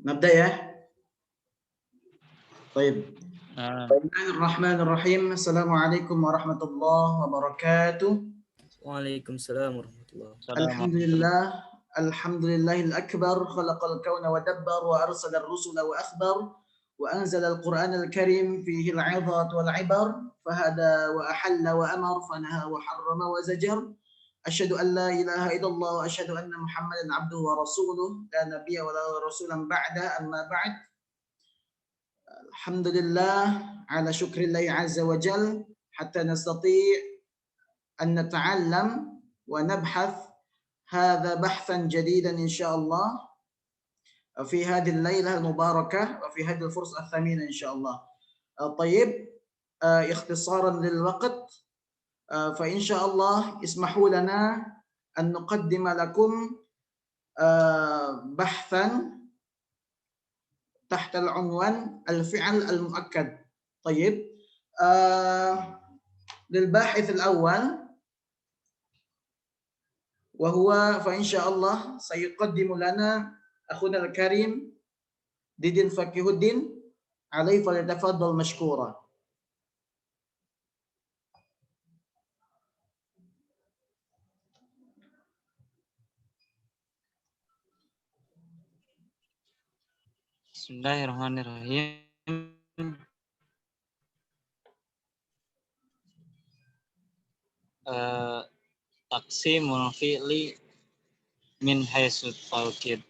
نبدأ يا. طيب. Bismillahirrahmanirrahim. Assalamualaikum warahmatullahi wabarakatuh. Waalaikumsalam warahmatullahi wabarakatuh. Alhamdulillah. Alhamdulillahil akbar. Khalaqal kauna wa dabbar wa arsala ar-rusula wa akhbar. Wa anzala al-Qur'anal karim fihi al-'idhat wal 'ibar. Fahada wa ahalla wa amar. Fanaha wa harrama wa zajar. Asyhadu an la ilaha illallah wa asyhadu anna Muhammadan 'abduhu wa rasuluh. La nabiyya wa la rasulan ba'da. Amma ba'd. Alhamdulillah ala syukrillahi azza wa jal hatta nastati' an nata'allam wa nabhath hadha bahthan jadidan insyaallah fi hadhihi al-lailah al-mubarakah wa fi hadhihi al-fursah al-thamina insyaallah. طيب اختصارا للوقت فإن شاء الله اسمحوا لنا أن نقدم لكم بحثا تحت العنوان الفعل المؤكد. طيب للباحث الأول وهو فإن شاء الله سيقدم لنا أخونا الكريم ديدين فقيه الدين عليه فليتفضل مشكورا. Bismillahirrahmanirrahim. Taqsimul fi'li min haitsu taukid.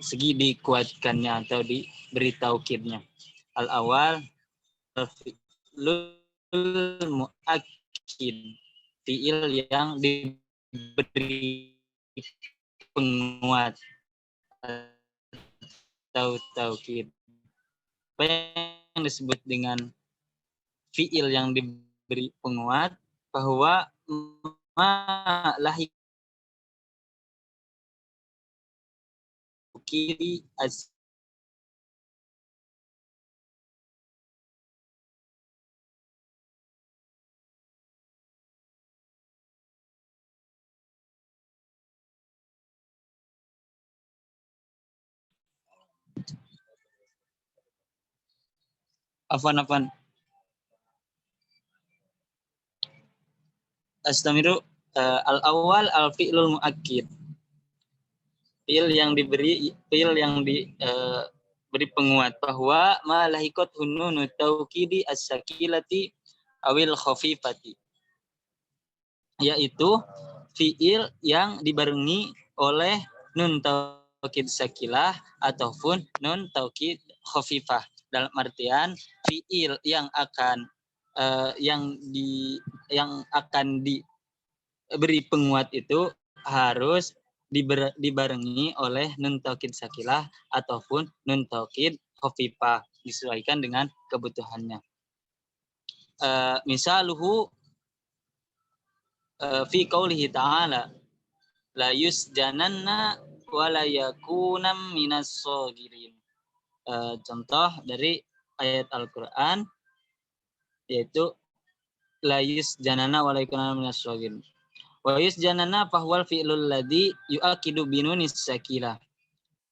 Segi dikuatkannya atau diberi taukidnya. Al-awal fi'lul muakkid, fi'il yang diberi penguat atau taukid. Apa yang disebut dengan fi'il yang diberi penguat? Bahwa lahik kiri Afan. Astamiru. Al-awwal al-fi'lul muakkid. Fi'il yang diberi penguat bahwa ma lahikot hununu taukidi as-sakilati awil khafifati. Yaitu fi'il yang dibarengi oleh nun taukid sakilah ataupun nun taukid khafifah. Dalam artian fi'il yang akan diberi penguat itu harus dibarengi oleh nun taukid sakilah ataupun nun taukid khafifah, disesuaikan dengan kebutuhannya. Misaluhu fi qaulihi ta'ala la yusjananna wa la yakunam minas shagirin. Contoh dari ayat Al-Qur'an yaitu la yusjananna wa la yakunam minas shagirin. Wa yusjananna fahwal fi'lul ladzi yu'akidu binunis sakilah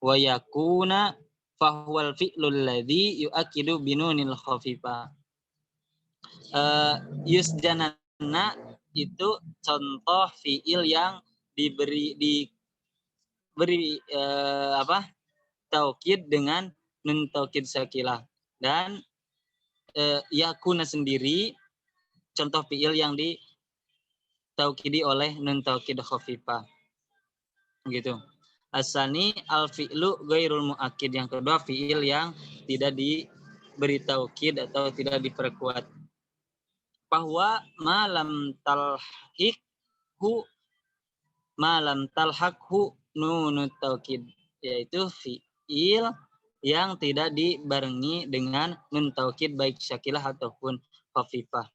wa yakuna fahwal fi'lul ladzi yu'akidu binunil khafifah. Yusjananna itu contoh fi'il yang diberi taukid dengan nun taukid sakilah, dan yakuna sendiri contoh fi'il yang ditaukidi oleh nun taukid khafifah. Gitu. Asani al-fi'lu ghairul muakkid, yang kedua fi'il yang tidak diberi taukid atau tidak diperkuat. Bahwa malam talhaqhu nunut taukid, yaitu fi'il yang tidak dibarengi dengan nun taukid baik syakilah ataupun khafifah.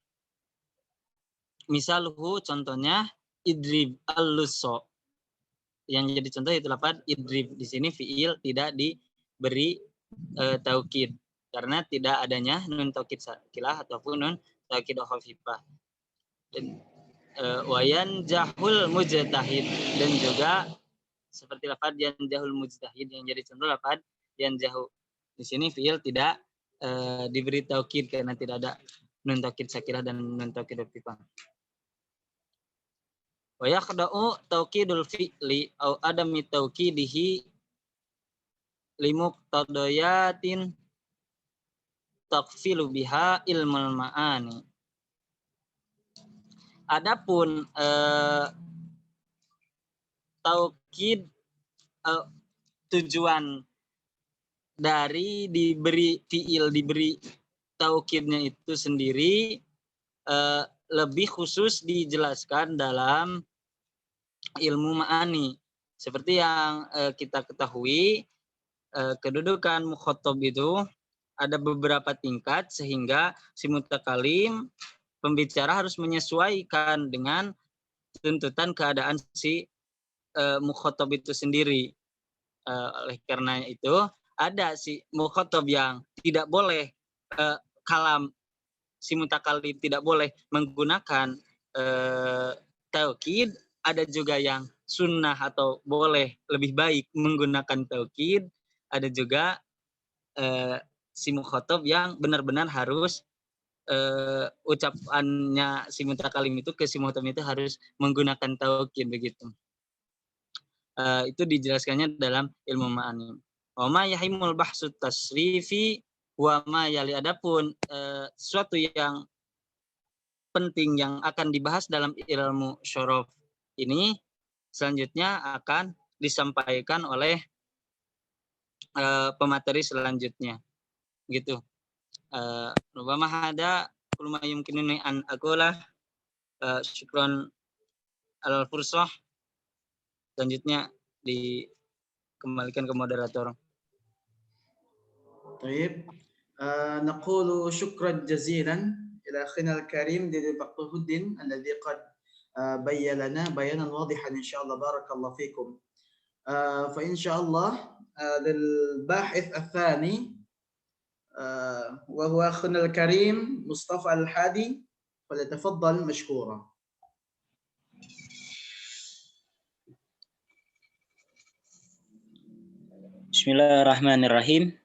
Misalhu, contohnya idrib al-lusso. Yang jadi contoh itu lafaz idrib. Di sini fi'il tidak diberi taukid karena tidak adanya nun taukid syakilah ataupun nun taukid khafifah. Dan wayan jahul mujtahid, dan juga seperti lafaz yanjahul mujtahid yang jadi contoh lafaz yanjahu. Di sini fiil tidak diberi taukid karena tidak ada nun taukid sakinah dan nun taukid irtifah. Wa yakhda'u taukidul fi'li au adami taukidihi limuqtadayatin takfilu biha ilmul ma'ani. Adapun taukid tujuan dari diberi fiil, diberi taukidnya itu sendiri lebih khusus dijelaskan dalam ilmu ma'ani. Seperti yang kita ketahui, kedudukan mukhatab itu ada beberapa tingkat sehingga si mutakalim pembicara harus menyesuaikan dengan tuntutan keadaan si mukhatab itu sendiri. Oleh karena itu ada si mukhatab yang tidak boleh kalam si mutakalim tidak boleh menggunakan taukid, ada juga yang sunnah atau boleh lebih baik menggunakan taukid, ada juga si mukhatab yang benar-benar harus ucapannya si mutakalim itu ke si mukhatab itu harus menggunakan taukid begitu. Itu dijelaskannya dalam ilmu ma'ani. Wa ma yahimul bahsut tasrifi wa ma yali, adapun sesuatu yang penting yang akan dibahas dalam ilmu syaraf ini selanjutnya akan disampaikan oleh pemateri selanjutnya gitu. Rubama hada kullu ma yumkinuni an aqula. Syukran al fursah. Selanjutnya dikembalikan ke moderator. طيب نقول شكرا جزيلا إلى أخينا الكريم ديدي بقطه الدين الذي قد بين لنا بيانا واضحا إن شاء الله. بارك الله فيكم. فإن شاء الله للباحث الثاني وهو أخونا الكريم مصطفى الحادي، فليتفضل مشكورا. Bismillahirrahmanirrahim.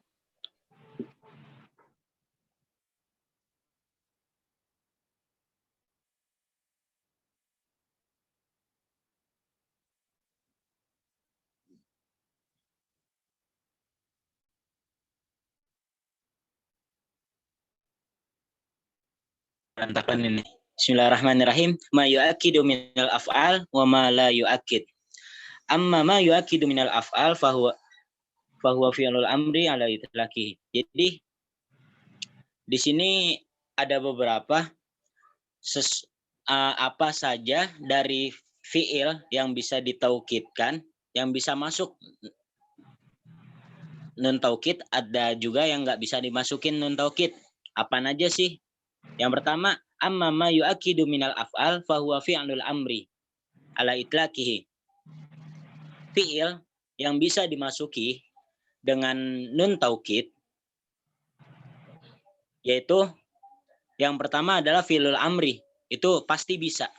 Berantakan ini. Bismillahirrahmanirrahim. Ma yu'akkidu minal af'al wa ma la yu'akkid. Amma ma yu'akkidu minal af'al fahuwa fi'lul amri ala itlaqi. Jadi di sini ada beberapa apa saja dari fi'il yang bisa ditaukidkan, yang bisa masuk nun taukid, ada juga yang nggak bisa dimasukin nun taukid. Apa aja sih? Yang pertama, amma ma yu'akkidu minal af'al fahuwa fi'lul amri ala itlaqihi. Fi'il yang bisa dimasuki dengan nun taukid yaitu yang pertama adalah fi'lul amri, itu pasti bisa.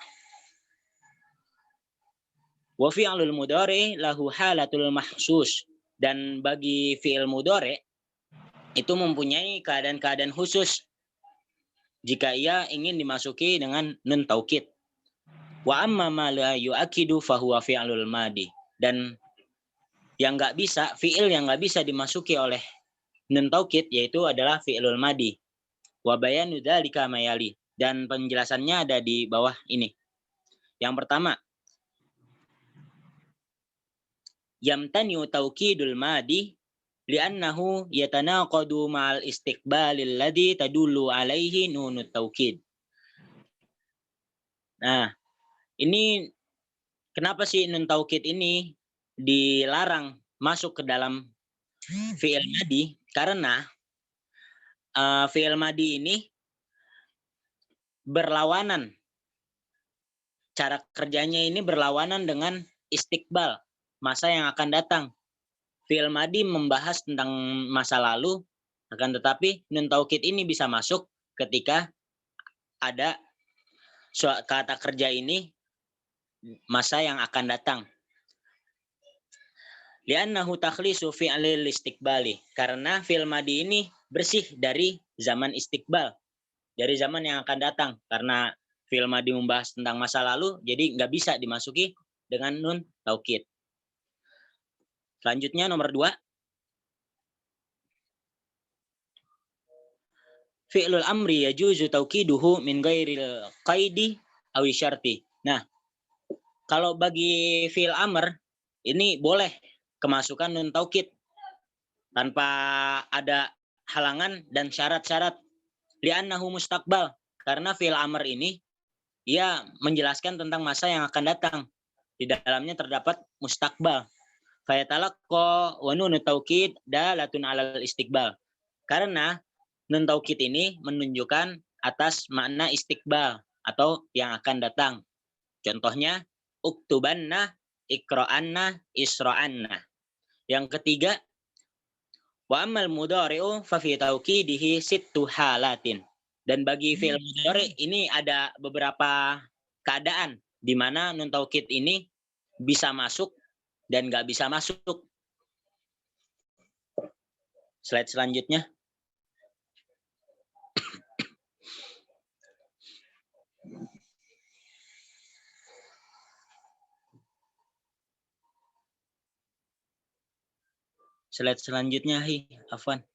Wa fi'lul mudhari lahu halatul mahsus, dan bagi fi'il mudhari itu mempunyai keadaan-keadaan khusus jika ia ingin dimasuki dengan nun taukid. Wa amma ma la yu'akkidu fahuwa fi'lul madi, dan yang nggak bisa, fi'il yang nggak bisa dimasuki oleh nun taukid yaitu adalah fi'lul madi. Wa bayanu dzalika mayali, dan penjelasannya ada di bawah ini. Yang pertama, yamtani'u taukidul madi li'annahu yatanaqadu ma'al istiqbalil ladzi tadullu alaihi nunut taukid. Nah, ini kenapa sih nun taukid ini dilarang masuk ke dalam fi'il madi? Karena fi'il madi ini berlawanan. Cara kerjanya ini berlawanan dengan istiqbal, masa yang akan datang. Fi'il madi membahas tentang masa lalu, akan tetapi nun taukid ini bisa masuk ketika ada kata kerja ini masa yang akan datang. Li'annahu takhlisu fi'lil istiqbali. Karena fi'il madi ini bersih dari zaman istiqbal, dari zaman yang akan datang. Karena fi'il madi membahas tentang masa lalu, jadi nggak bisa dimasuki dengan nun taukid. Selanjutnya nomor 2. Fi'lul amri yajuzu taukiduhu min ghairil qaidi awi syarti. Nah, kalau bagi fi'il amr ini boleh kemasukan nun taukid tanpa ada halangan dan syarat-syarat. Li'annahu mustaqbal, karena fi'il amr ini ia menjelaskan tentang masa yang akan datang. Di dalamnya terdapat mustaqbal. Fayatalaqqa wa nun taukid dalatun 'alal istiqbal. Karena nun taukid ini menunjukkan atas makna istiqbal atau yang akan datang. Contohnya uktubanna, ikra'anna, isra'anna. Yang ketiga, wa ammal mudhari'u fa fi taukidihi sittu halatin. Dan bagi fi'il mudhari ini ada beberapa keadaan di mana nun taukid ini bisa masuk dan nggak bisa masuk. Slide selanjutnya. Slide selanjutnya, Afwan.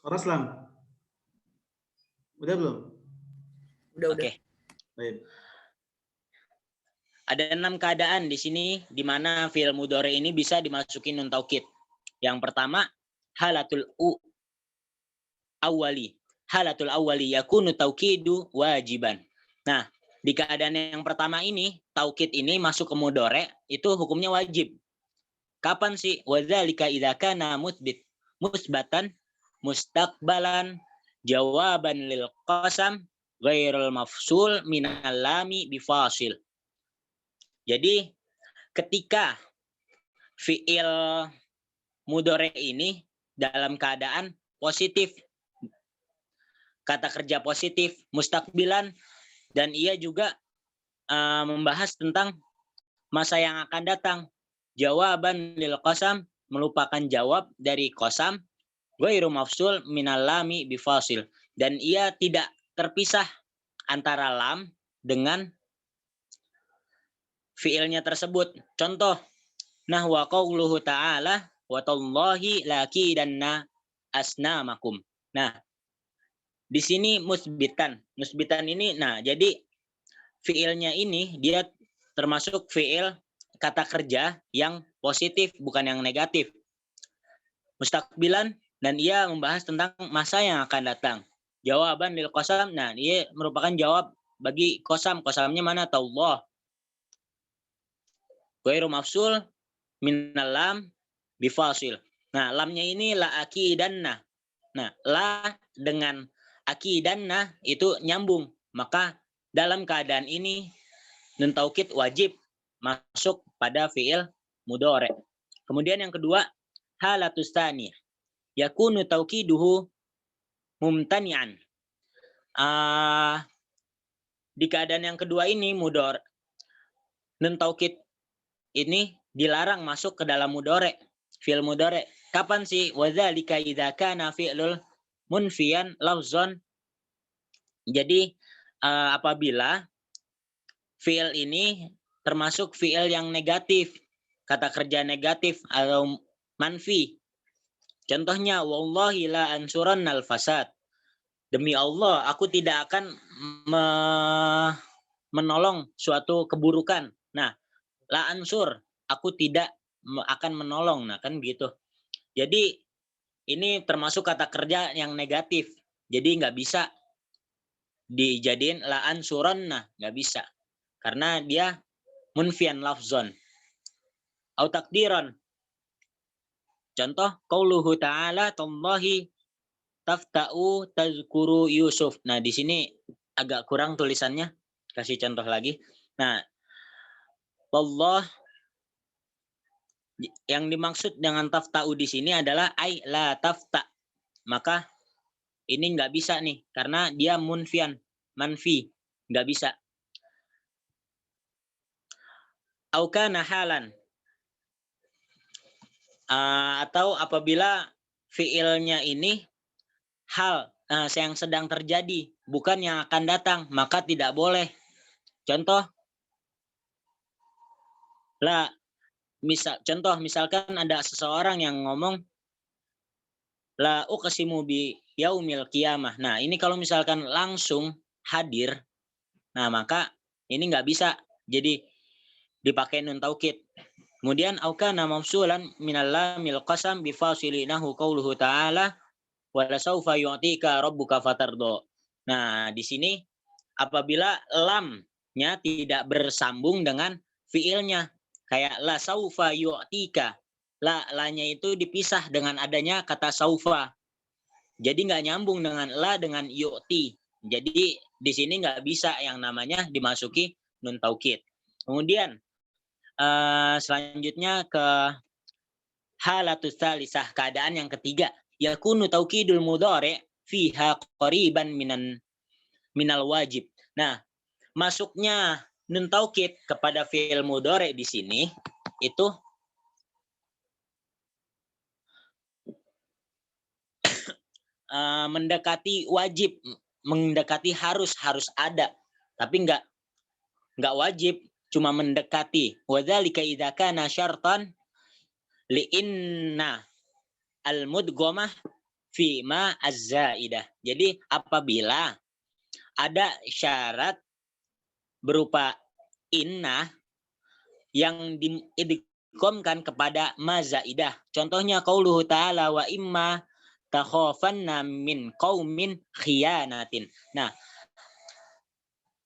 Raslam. Udah belum? Udah. Oke. Baik. Ada 6 keadaan di sini di mana fi'il mudhari ini bisa dimasukin nun taukid. Yang pertama, halatul awwali. Halatul awwali yakunu taukidu wajiban. Nah, di keadaan yang pertama ini, taukid ini masuk ke mudhari itu hukumnya wajib. Kapan sih? Wadzalika idza kana musbatan mustaqbalan jawaban lil qasam ghairul mafsul minal lami bifasil. Jadi ketika fi'il mudhari ini dalam keadaan positif, kata kerja positif, mustaqbilan, dan ia juga membahas tentang masa yang akan datang. Jawaban lil qasam, merupakan jawab dari qasam, ghairu mafsul minal lami bifasil, dan ia tidak terpisah antara lam dengan fiilnya tersebut. Contoh, nahwa qauluhu ta'ala wa tallahi lakidanna asnamakum. Nah, di sini musbitan. Musbitan ini, nah jadi fiilnya ini dia termasuk fiil kata kerja yang positif, bukan yang negatif. Mustaqbilan, dan ia membahas tentang masa yang akan datang. Jawaban lil qasam, nah dia merupakan jawab bagi qasam. Qasamnya mana? Tallah. Ghairu mafsul minal lam bifasil. Nah, lamnya ini la akidanna. Nah, la dengan akidanna itu nyambung. Maka dalam keadaan ini nun taukid wajib masuk pada fiil mudhari. Kemudian yang kedua, halatus tsaniyah. Yakunu taukiduhu mumtani'an. Di keadaan yang kedua ini mudhari, nun taukid ini dilarang masuk ke dalam mudhari, fi'il mudhari. Kapan sih? Wadzalika idza kana fi'lul munfiyan lafzan. Jadi apabila fi'il ini termasuk fi'il yang negatif, kata kerja negatif atau manfi. Contohnya, wallahi la ansurannal fasad. Demi Allah, aku tidak akan menolong suatu keburukan. Nah, la ansur, aku tidak akan menolong. Nah, kan gitu. Jadi ini termasuk kata kerja yang negatif. Jadi nggak bisa dijadiin la ansuranna, nggak bisa. Karena dia munfian lafzon. Au takdiran. Contoh, qauluhu ta'ala tallahi tafta'u tazkuru Yusuf. Nah, di sini agak kurang tulisannya. Kasih contoh lagi. Nah, wallah, yang dimaksud dengan tafta'u di sini adalah ai la tafta. Maka ini nggak bisa nih karena dia munfian, manfi, nggak bisa. au kana halan, atau apabila fiilnya ini hal yang sedang terjadi, bukan yang akan datang, maka tidak boleh. Contoh, contoh misalkan ada seseorang yang ngomong la uqsimu bi yaumil qiyamah. Nah, ini kalau misalkan langsung hadir, nah maka ini nggak bisa. Jadi dipakai nun taukid. Kemudian aukana mafsulan minal lamil qasam bi fasilinahu qauluhu ta'ala wala saufa yu'tika rabbuka fatardo. Nah, di sini apabila lamnya tidak bersambung dengan fiilnya, kayak la saufa yu'tika, la-nya itu dipisah dengan adanya kata saufa. Jadi nggak nyambung dengan la dengan yu'ti. Jadi di sini nggak bisa yang namanya dimasuki nun taukid. Kemudian selanjutnya ke halatus tsalisah, keadaan yang ketiga, yakunu taukidul mudhari fiha qariban minal wajib. Nah, masuknya nun taukid kepada fi'il mudhari di sini itu mendekati wajib, mendekati harus ada, tapi enggak wajib, cuma mendekati. Wadzalika idza kana syartan li inna al mudghamah fi ma az-zaidah. Jadi apabila ada syarat berupa inna yang diidghamkan kepada ma zaidah. Contohnya qauluhu ta'ala wa imma takhafanna min qaumin khiyanatin. Nah,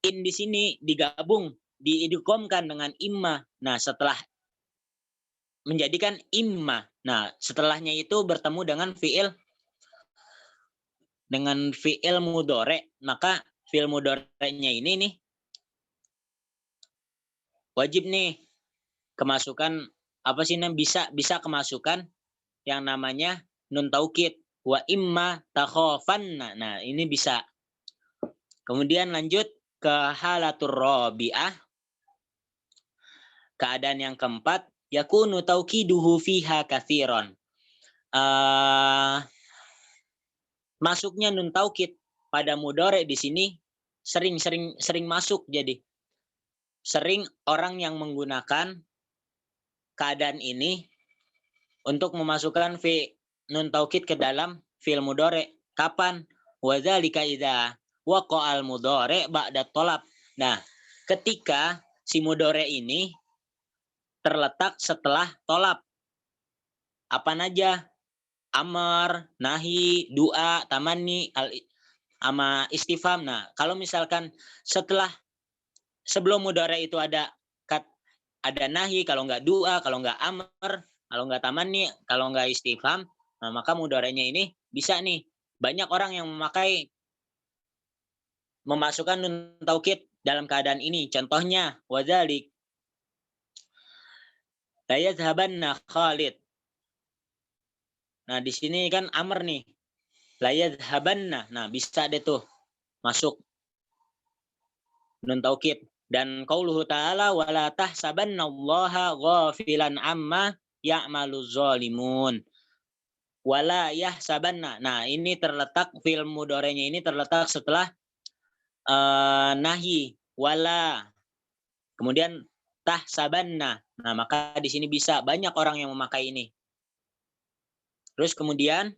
in di sini digabung, diidghamkan dengan imma. Nah, setelah menjadikan imma. Nah, setelahnya itu bertemu dengan fi'il mudhari, maka fi'il mudhari'nya ini nih wajib nih kemasukan apa sih, bisa kemasukan yang namanya nun taukid. Wa imma takhafanna. Nah, ini bisa. Kemudian lanjut ke halatur rabi'ah. Keadaan yang keempat, yakunu taukiduhu fiha katsiran. Masuknya nun taukid pada mudhari di sini sering masuk. Jadi sering orang yang menggunakan keadaan ini untuk memasukkan nun taukid ke dalam fi'il mudhari. Kapan? Wa dzalika idza waqa'al mudhari ba'da thalab. Nah, ketika si mudhari ini terletak setelah thalab. Apa aja? Amar, nahi, doa, tamanni, sama istifham. Nah, kalau misalkan sebelum mudhari itu ada nahi, kalau nggak doa, kalau nggak amar, kalau nggak tamanni, kalau nggak istifham, nah maka mudhari'nya ini bisa nih. Banyak orang yang memasukkan nun taukid dalam keadaan ini. Contohnya wadzalik la yadhhabanna Khalid. Nah, di sini kan amr nih. La yadhhabanna. Nah, bisa deh tuh masuk nun taukid. Dan qauluhu ta'ala wala tahsabannallaha ghafilan amma ya'maluz zalimun. Wala yahsabanna. Nah, ini terletak fi'il mudhari'nya ini terletak setelah nahi, wala. Kemudian tahsabanna. Nah, maka di sini bisa banyak orang yang memakai ini. Terus kemudian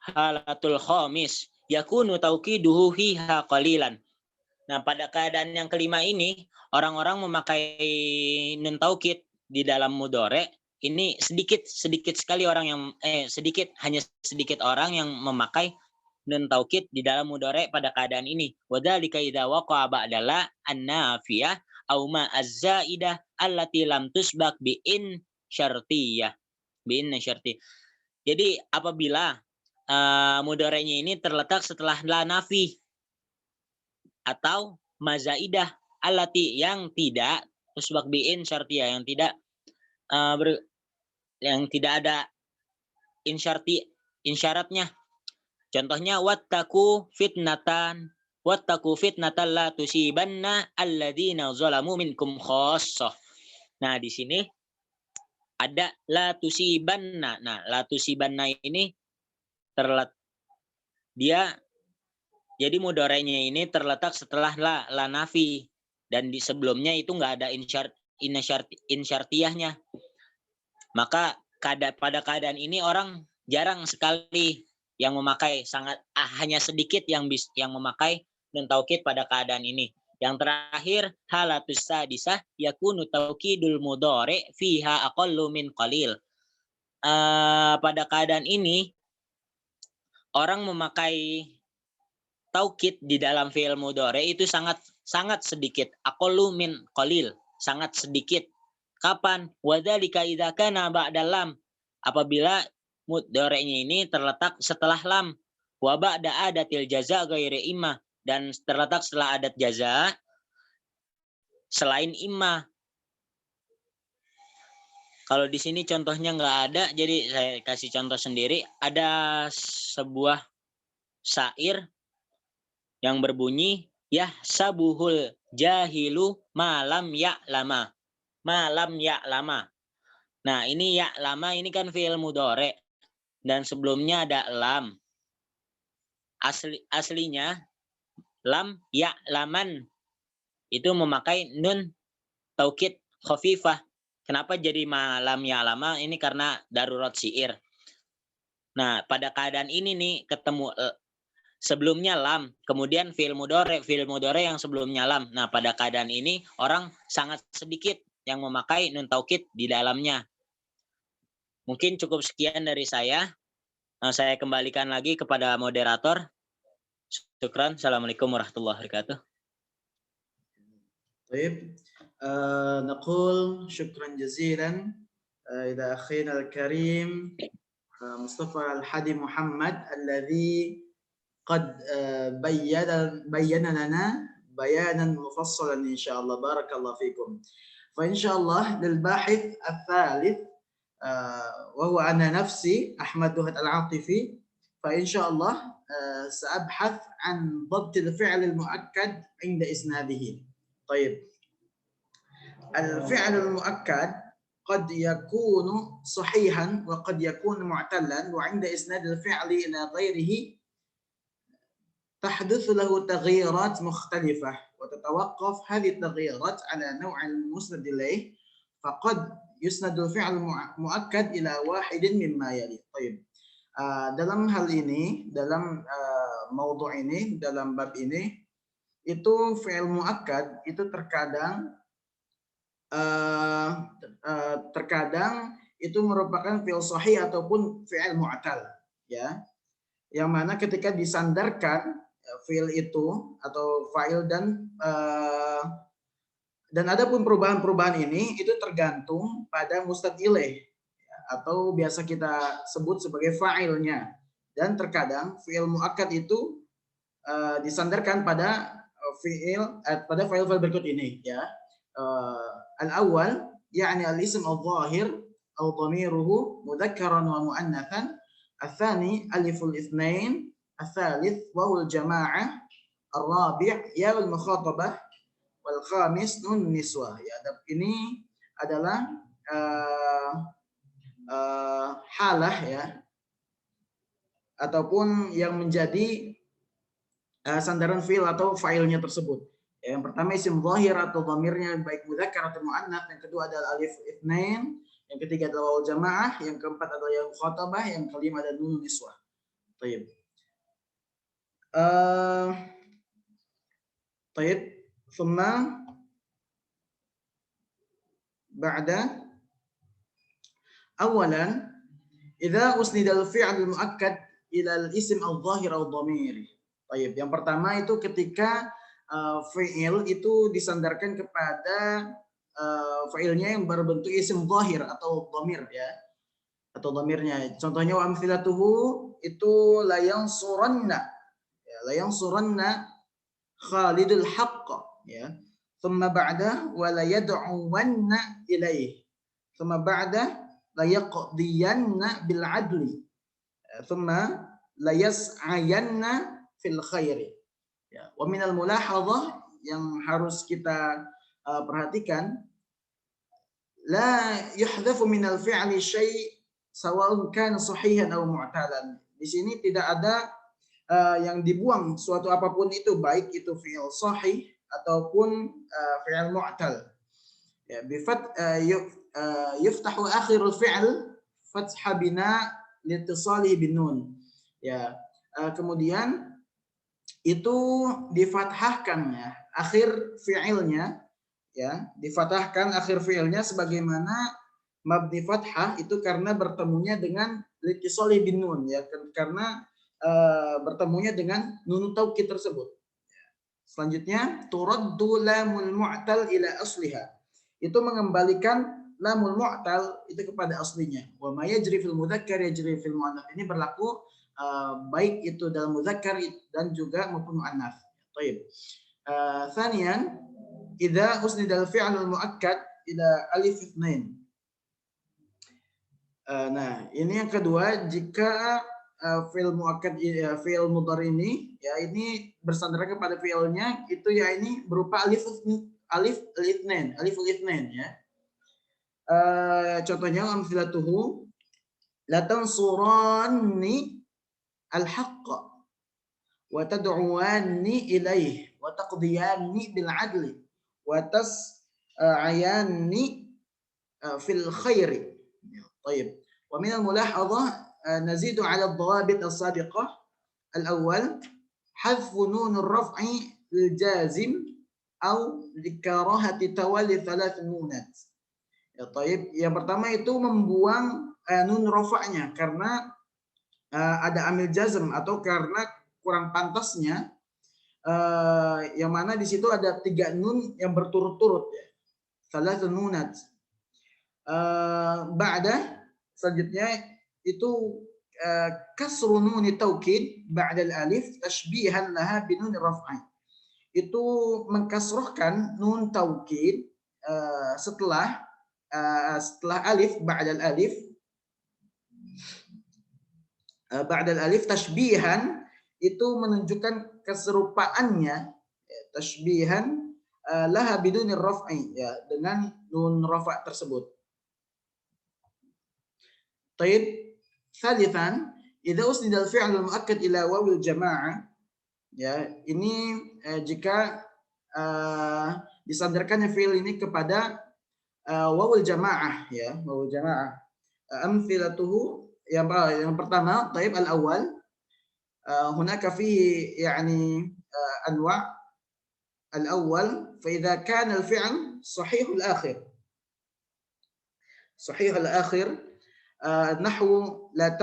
halatul khamis, yakunu taukiduhu hiha qalilan. Nah, pada keadaan yang kelima ini, orang-orang memakai nun taukid di dalam mudhari. Ini sedikit sekali orang yang hanya sedikit orang yang memakai nun taukid di dalam mudhari pada keadaan ini. Wa dzalika idza waqa'a ba'dala an-nafiyah aw ma az-zaidah allati lam tusbaq bi in syartiyah. Jadi apabila mudhari'nya ini terletak setelah la nafi atau mazaidah allati yang tidak tusbaq bi in syartiyah, yang tidak ada insyaratnya. Contohnya wattaku fitnatan wattaqu fitnatan la tusibanna alladzina zalamu minkum khassah. Nah, di sini ada la tusibanna. Nah, la tusibanna ini dia jadi mudorenya ini terletak setelah la nafi, dan di sebelumnya itu enggak ada insyartiyahnya. Maka pada keadaan ini orang jarang sekali yang memakai, hanya sedikit yang memakai nun taukid pada keadaan ini. Yang terakhir, halatus sadisah yakunu taukidul mudhari fiha aqallu min qalil. Pada keadaan ini orang memakai taukid di dalam fi'il mudhari itu sangat sedikit. Aqallu min qalil, sangat sedikit. Kapan? Wadzalika idza kana ba'dal lam. Apabila mudhari'nya ini terletak setelah lam. Wa ba'da adatil jaza ghairi imma, dan terletak setelah adat jaza selain imma. Kalau di sini contohnya nggak ada, jadi saya kasih contoh sendiri. Ada sebuah syair yang berbunyi yahsabuhul jahilu malam ya'lama. Malam ya'lama. Nah, ini ya'lama ini kan fi'il mudhari dan sebelumnya ada lam. Aslinya lam ya'laman itu memakai nun taukid khafifah. Kenapa jadi malam ya'lama? Ini karena darurat syair. Nah, pada keadaan ini nih ketemu sebelumnya lam, kemudian fi'il mudhari yang sebelumnya lam. Nah, pada keadaan ini orang sangat sedikit yang memakai nun taukid di dalamnya. Mungkin cukup sekian dari saya. Saya kembalikan lagi kepada moderator. Syukran. Assalamualaikum warahmatullahi wabarakatuh. Baik. نقول شكرا جزيلا إلى أخينا الكريم مصطفى الحادي محمد الذي قد بين لنا بيانا مفصلا إن شاء الله. بارك الله فيكم. فإن شاء الله للباحث الثالث وهو أنا نفسي أحمد وهد العاطفي، فإن شاء الله سأبحث عن ضبط الفعل المؤكد عند إسناده. طيب، الفعل المؤكد قد يكون صحيحا وقد يكون معتلا، وعند إسناد الفعل إلى غيره تحدث له تغييرات مختلفة وتتوقف هذه التغييرات على نوع المسند إليه، فقد يسند الفعل المؤكد إلى واحد مما يلي. طيب، dalam hal ini, dalam maudhu ini, dalam bab ini, itu fi'il muakkad itu terkadang itu merupakan fi'il sahih ataupun fi'il mu'tal, ya. Yang mana ketika disandarkan fi'il itu atau fa'il dan adapun perubahan-perubahan ini itu tergantung pada mustad ilaih atau biasa kita sebut sebagai fa'ilnya. Dan terkadang fi'il muakkad itu disandarkan pada fa'il berikut ini, ya. Al-awwal yani al-ism al-zahir atau dhamiruhu mudhakkaran wa muannatsan. Al-thani aliful itsnain, al-thalith wawul jamaah, al-rabi' ya'ul mukhatabah, wal khamis nun niswah. Ya, ini adalah halah, ya, ataupun yang menjadi sandaran fi'il atau fa'ilnya tersebut. Yang pertama isim zahir atau dhamirnya baik mudzakkar atau muannats, yang kedua adalah alif itsnain, yang ketiga adalah waw jamaah, yang keempat adalah yang mukhatabah, yang kelima adalah nun niswah. Baik. Baik, thumma ba'da awalan idza usnida al-fi'l al-mu'akkad ila al-ism al-zahir aw dhamir. Baik, yang pertama itu ketika fi'il itu disandarkan kepada fa'ilnya yang berbentuk isim zahir atau dhamir, ya, atau dhamirnya. Contohnya wa amthilatuhu itu la yansuranna, ya, la yansuranna Khalidul haqq, ya. Thumma ba'da wa la yad'uwanna ilaih. Thumma ba'da la yaqdiyanna bil adli. Thumma la yas'ayanna fil khairi. Ya, wa minal mulahadhah yang harus kita perhatikan, la yuhdhafu minal fi'li syai' sawa'un kana sahihan aw mu'talan. Di sini tidak ada yang dibuang suatu apapun itu, baik itu fi'il sahih ataupun fi'il mu'tal. Ya, bifat yuftahu akhirul fi'l fathha bina litisalihi bin nun. Ya, kemudian itu difathahkan ya akhir fi'ilnya, ya, difathahkan akhir fi'ilnya sebagaimana mabni fathah itu karena bertemunya dengan litisalihi bin nun, ya, karena bertemunya dengan nun taukid tersebut. Selanjutnya turaddu lamul mu'tal ila asliha. Itu mengembalikan lamul mu'tal itu kepada aslinya. Wa ma yajri fil mudzakkar yajri fil muannats. Ini berlaku baik itu dalam mudzakkar dan juga maupun muannats. Baik. Tsaniyan idza usnida al-fi'l al-mu'akkad ila alif itsnain. Nah, ini yang kedua, jika fi'il muakkad, fi'il mudhari ini ya ini bersandar kepada fi'ilnya itu ya ini berupa alif al-itsnain ya. Contohnya amthilatuhu la tansuranni al-haqq wa tad'uwanni ilaih wa taqdiyanni bil 'adli wa tas'ayanni fil khairi. طيب ومن الملاحظة نزيد على الضوابط السابقة. الأول حذف نون الرفع للجازم أو لكراهة تولي ثلاث نونات. Ya, طيب. Yang pertama itu membuang nun rafa'nya karena ada amil jazm atau karena kurang pantasnya, yang mana di situ ada 3 nun yang berturut-turut ya. Thalath nunat. Ba'da selanjutnya itu kasru nun taukid ba'da al-alif tashbihan laha bi nun raf'i. Itu mengkasrohkan nun taukid setelah alif ba'da al-alif tashbihan itu menunjukkan keserupaannya, tashbihan laha bidunir raf'i ya dengan nun rafa' tersebut. طيب ثالثا إذا أسند الفعل المؤكد إلى واو الجماعة, ya ini jika disandarkannya fi'il ini kepada wawul jamaah ya, wawul jamaah. Amthilatuhu yang pertama, طيب al-awwal hunaka fihi yani anwa'. al-awwal fa idza kana al-fi'l sahih al-akhir نحو لا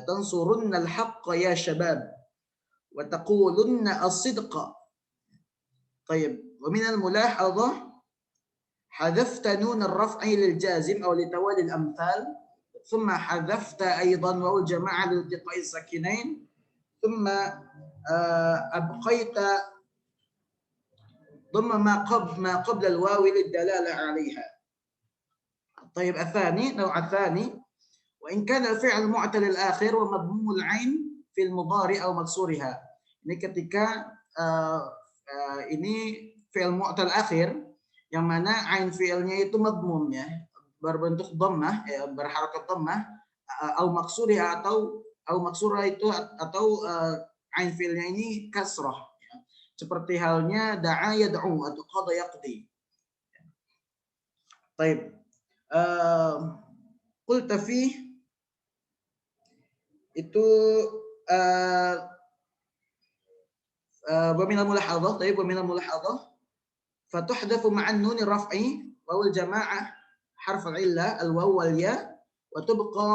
تنصرن الحق يا شباب وتقولن الصدق. طيب ومن الملاحظة حذفت نون الرفع للجازم أو لتوالي الأمثال ثم حذفت أيضا واو الجماعة لالتقاء الساكنين ثم أبقيت ضم ما قبل الواو للدلالة عليها. طيب النوع الثاني وإن كان الفعل معتل الآخر ومضموم العين في المضارع أو مكسورها. Ini ketika ini fi'il mu'tal akhir yang mana ain fi'ilnya itu madmum ya, berbentuk dhammah ya, berharakat dhammah, au maksuriha atau maksurah itu atau ain fi'ilnya ini kasrah ya. Seperti halnya da'a yad'u atau qada yaqdi. Baik. Qulta fi itu wa min al-mulahadhah, طيب ومن الملاحظة فتحذف مع النون الرفع واو الجماعة حرف العلة الواو والياء وتبقى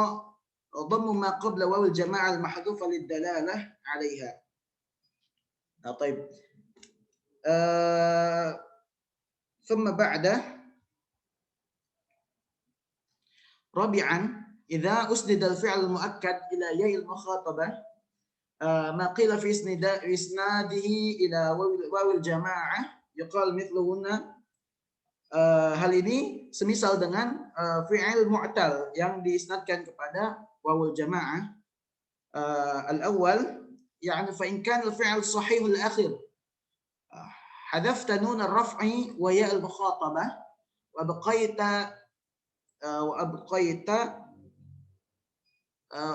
ضم ما قبل واو الجماعة المحذوفة للدلالة عليها. طيب ثم بعده رابعا إذا أسند الفعل المؤكد إلى ياء المخاطبة ما قيل في إسناده إلى واو الجماعة يقال مثلهن. Hal ini semisal dengan fi'il mu'tal yang diisnadkan kepada wawul jamaah. Al-awwal يعني فإن كان الفعل صحيح الآخر حذفت نون الرفع وياء المخاطبة وأبقيت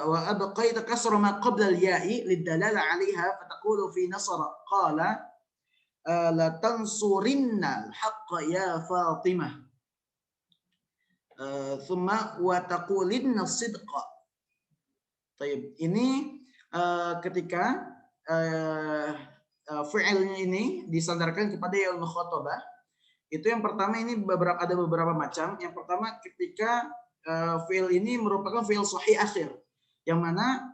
وأبقيت كسر ما قبل الياء للدلالة عليها فتقول في نصر قال لتنصرن الحق يا فاطمة ثم وتقولن الصدق. طيب, ini ketika fi'il ini disandarkan kepada ya'ul mukhatabah, itu yang pertama ini ada beberapa macam. Yang pertama ketika fi'il ini merupakan fi'il sahih akhir, yang mana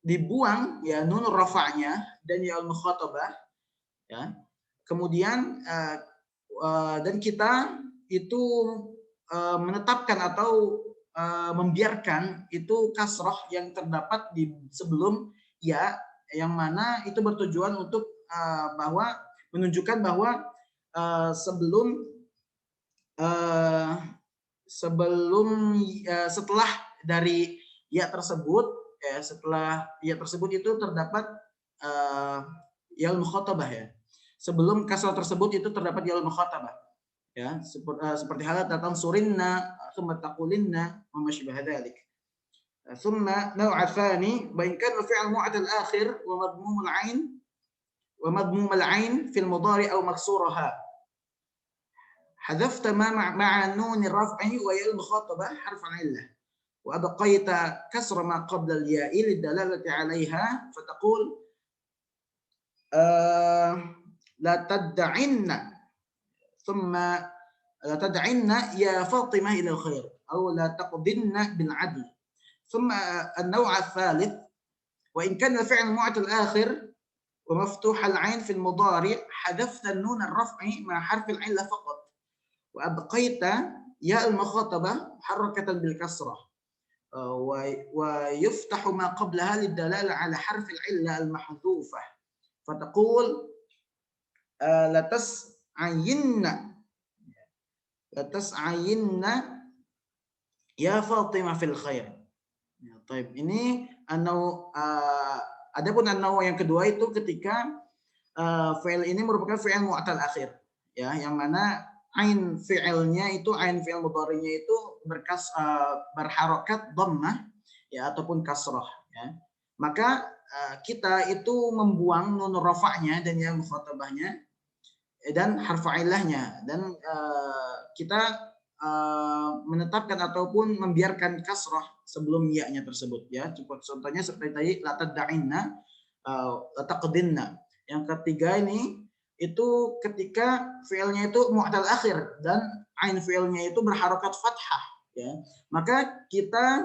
dibuang ya nun rafa'nya dan ya'ul mukhatabah, ya. Kemudian dan kita itu menetapkan atau membiarkan itu kasrah yang terdapat di sebelum ya, yang mana itu bertujuan untuk bahwa menunjukkan bahwa setelah dari ya tersebut, setelah ya tersebut itu terdapat ya'ul mukhatabah, ya. Sebelum kasrah tersebut itu terdapat ya'ul mukhatabah, ya, seperti halnya tatansurinna, thumma taqulinna wa ma syabah dzalik. Thumma naw' tsani bain kana fi'l mu'tal akhir wa madmum al-'ain fi al-mudhari' aw maksuraha hadafta ma'a nun ar-raf'i wa ya al-mukhatabah harf 'illah wa abqaita kasra ma qabla al-ya'i lidalalati 'alayha fataqul la tad'inna thumma la tad'inna ya Fatimah ila al-khair aw la taqdinna bil 'adl. thumma an-naw' ats-tsalits wa in kana fi'l mu'tal akhir wa maftuh al-'ain fi al-mudhari' hadafta an-nun ar-raf'i ma harf al-'illah faqat wa abqaita ya al-mukhatabah harakatan bil kasrah wa yuftahu ma qablaha lidalala 'ala harf al-'illah al-mahdhufah fataqul la tas'ayinna ya Fatimah fil khair. Ya, taib. Ini adapun an-naw' yang kedua itu ketika fi'il ini merupakan fi'il mu'tal akhir, ya, yang mana ain fi'ilnya itu ain fi'il mudhari'nya itu berharokat dhammah, ya, ataupun kasrah, ya. Maka kita itu membuang nun rafa'nya dan ya mukhatabahnya dan harf 'illahnya, dan kita menetapkan ataupun membiarkan kasrah sebelum ya-nya tersebut, ya. Contohnya seperti tadi la tad'inna, la taqdinna. Yang ketiga ini itu ketika fi'ilnya itu mu'tal akhir dan ain fi'ilnya itu berharokat fathah, ya. Maka kita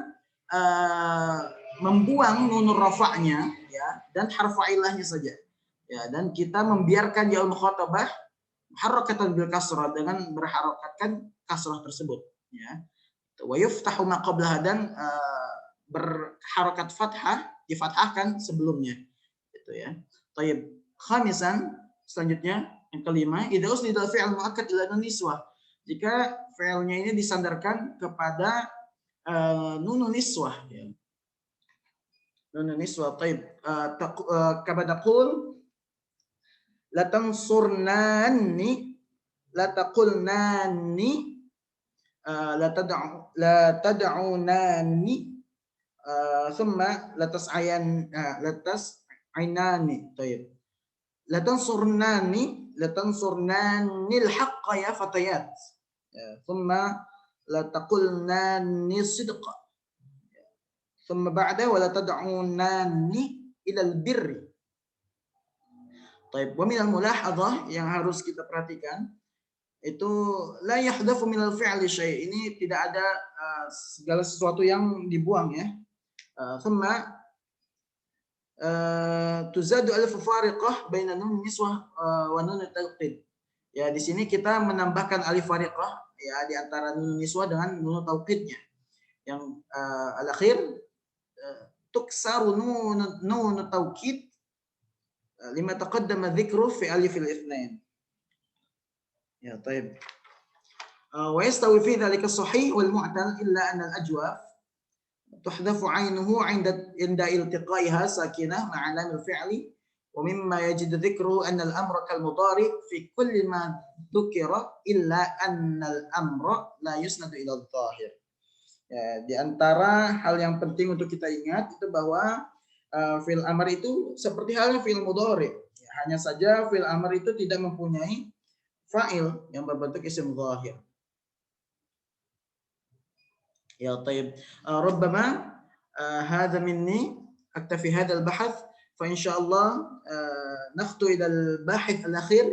membuang nun rafa'nya, ya, dan harf 'illahnya saja, ya, dan kita membiarkan ya'ul mukhatabah harakatan bil kasrah dengan berharokatkan kasrah tersebut, ya. Wa yuftahu ma qablaha, dan berharokat fathah, difathahkan sebelumnya, gitu, ya. Thayyib. Khamisan, selanjutnya yang kelima, idza usnida fi'il muakkad ila nun niswah, jika fi'ilnya ini disandarkan kepada nun niswah, ya. Nun niswah. Thayyib. Kama taqul la tansurnani, la taqulnani, la tad'unani, thumma la tas'ainani. Tayyib. La tansurnani al-haqqa ya fatayat, thumma la taqulnani sidqa, thumma ba'da wa la tad'unani ila al-birri. Taib. Wa min al-mulahadhah, yang harus kita perhatikan itu la yahdhafu min al-fi'li syai', ini tidak ada segala sesuatu yang dibuang, ya. Thumma tuzadu alif fariqah baina nun niswah wa nun tawqid. Ya, di sini kita menambahkan alif fariqah, ya, di antara nun niswah dengan nun tawqidnya. Yang al-akhir tuksaru nun tawqid lima taqaddama dzikru fi alif al-itsnain. Ya, taib. Wa yastawi fi dzalika as-sahih wal mu'tal illa anna al-ajwaf تحذف عينه عند التقائها ساكنة مع لام الفعل ومما يجد ذكره أن الأمر كالمضارع في كل ما ذكر إلا أن الأمر لا يسند إلى الظاهر. Ya, di antara hal yang penting untuk kita ingat itu bahwa fi'il amr itu seperti halnya fi'il mudhari. Ya, hanya saja fi'il amr itu tidak mempunyai fa'il yang berbentuk isim zahir. Ya, طيب. ربما هذا مني أكتفي هذا البحث فإن شاء الله نخطو إلى الباحث الأخير.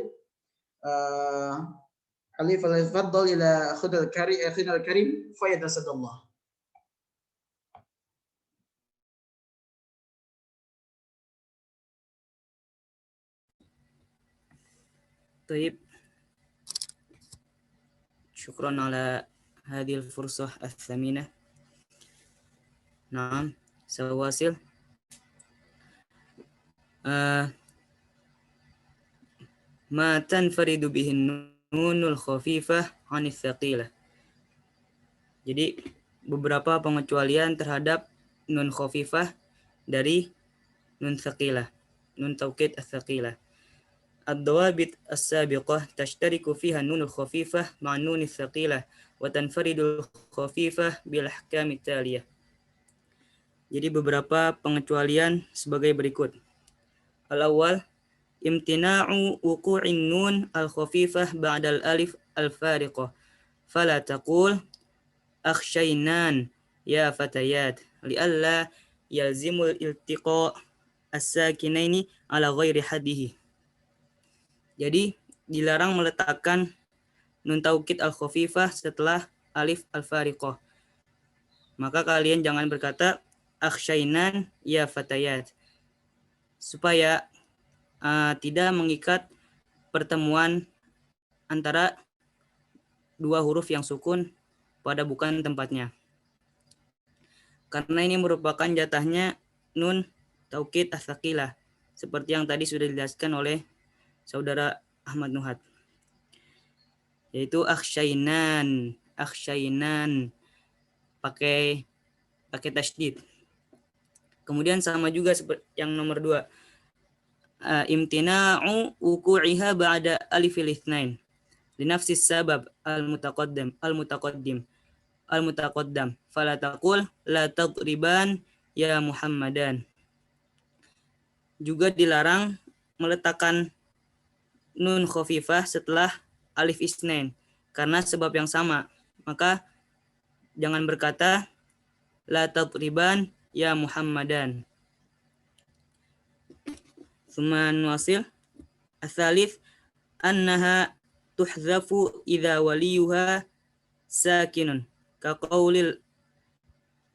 علي فليتفضل إلى أخينا الكريم فيتسد الله. طيب شكرا على هذه الفرصة الثمينة. نعم سأواصل. ما تنفرد به النون الخفيفة عن الثقيلة. Jadi beberapa pengecualian terhadap nun khafifah dari nun tsaqilah, nun taukid ats-tsaqilah. Ad-dawabit as-sabiqah tashtariku fiha nun al-khafifah ma'a nun ats-tsaqilah wa tanfaridu al-khafifah bil ahkam at-taliyah. Jadi beberapa pengecualian sebagai berikut. Al-awwal imtina'u wuqu'in nun al-khafifah ba'da al-alif al-fariqah. Fala taqul akhshaynan ya fatayat li'alla yalzimul iltiqa' as-sakinaini ala ghairi haddihi. Jadi dilarang meletakkan nun taukid al-khafifah setelah alif al-fariqah. Maka kalian jangan berkata akhshaynan ya fatayat, supaya tidak mengikat pertemuan antara dua huruf yang sukun pada bukan tempatnya. Karena ini merupakan jatahnya nun taukid ats-tsaqilah, seperti yang tadi sudah dijelaskan oleh saudara Ahmad Nuhat, yaitu akhshaynan pakai tasydid. Kemudian sama juga seperti yang nomor 2, imtina'u wuqu'iha ba'da alifil itsnain linafsis sabab al-mutaqaddim fala taqul la tadriban ya Muhammadan. Juga dilarang meletakkan nun khafifah setelah alif isnain karena sebab yang sama. Maka jangan berkata la tadriban ya Muhammadan. Tsumma nuwasil. Ats-tsalits annaha tuhzafu idza waliyuha sakinun ka qaulil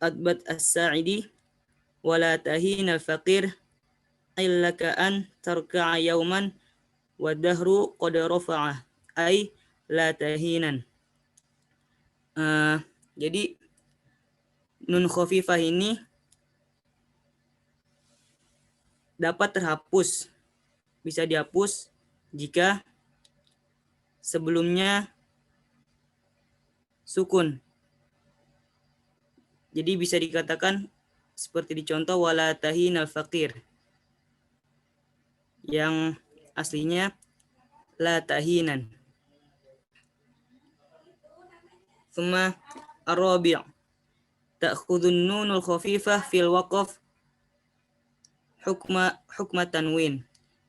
adbat as-sa'idi wala tahina al-faqir illaka an tarka'a yawman wa dahru qad rafa'ah ay la tahinan. Jadi nun khafifah ini dapat terhapus, bisa dihapus jika sebelumnya sukun. Jadi bisa dikatakan seperti dicontoh wala tahinal faqir, yang aslinya la tahinan. Tsumma ar-rabi' ta'khudun nunul khafifah fil waqf hukma tanwin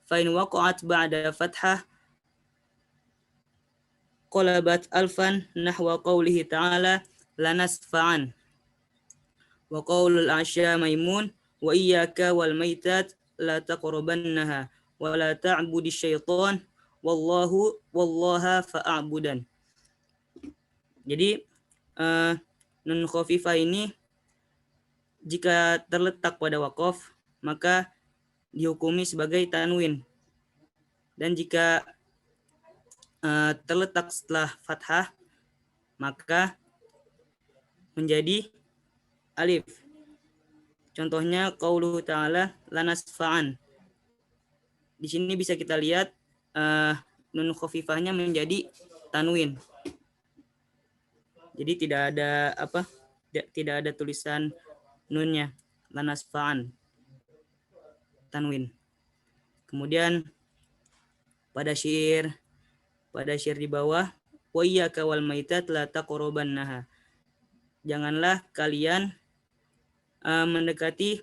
fa in waqa'at ba'da fathah qalabat alfan nahwa qawlihi ta'ala lanasfa'an wa qawlul asya maimun wa iyyaka wal maitat la taqrabannaha wa la ta'budi syaitan wallaha fa'abudan. Jadi nun khafifah ini jika terletak pada waqaf maka dihukumi sebagai tanwin, dan jika terletak setelah fathah maka menjadi alif. Contohnya qauluhu ta'ala lanasfa'an. Di sini bisa kita lihat nun khafifahnya menjadi tanwin. Jadi tidak ada tulisan nunnya lanasfa'an tanwin. Kemudian pada syair di bawah wa iyyaka wal maitat la taqrabannaha. Janganlah kalian mendekati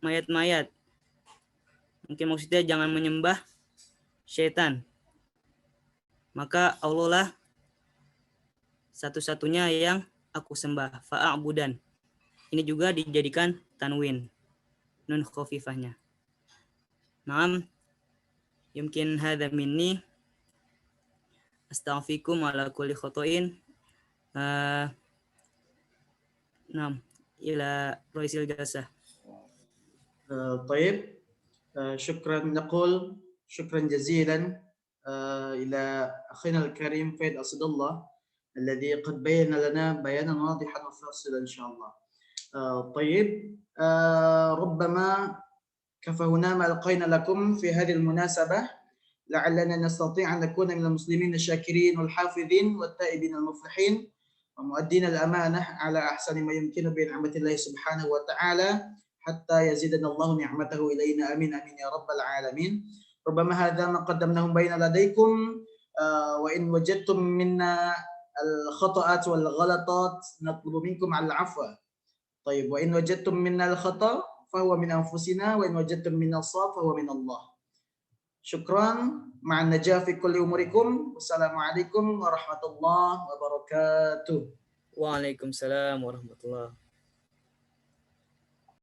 mayat-mayat. Mungkin maksudnya jangan menyembah syaitan. Maka Allah lah satu-satunya yang aku sembah. Fa'abudan. Ini juga dijadikan tanwin. Nun khafifahnya. Naam. Yumkin hadha minni. Astaghfirukum ala kulli khotoin. Naam. Ila Roisil Jasah. طيب شكرا نقول شكرا جزيلا إلى أخينا الكريم فهد أسد الله الذي قد بين لنا بيانا واضحا وفاصلا إن شاء الله. طيب ربما كفى هنا ما ألقينا لكم في هذه المناسبة لعلنا نستطيع أن نكون من المسلمين الشاكرين والحافظين والتائبين المفلحين ومؤدين الأمانة على أحسن ما يمكن بنعمة الله سبحانه وتعالى حتى يزيدنا الله نعمته إلينا آمين آمين يا رب العالمين. ربما هذا ما قدمناه بين لديكم وإن وجدتم منا الخطأات والغلطات نطلب منكم على العفو. طيب وإن وجدتم منا الخطأ فهو من أنفسنا وإن وجدتم منا الصواب فهو من الله. شكرا مع النجاة في كل أموركم والسلام عليكم ورحمة الله وبركاته. Waalaikumsalam warahmatullahi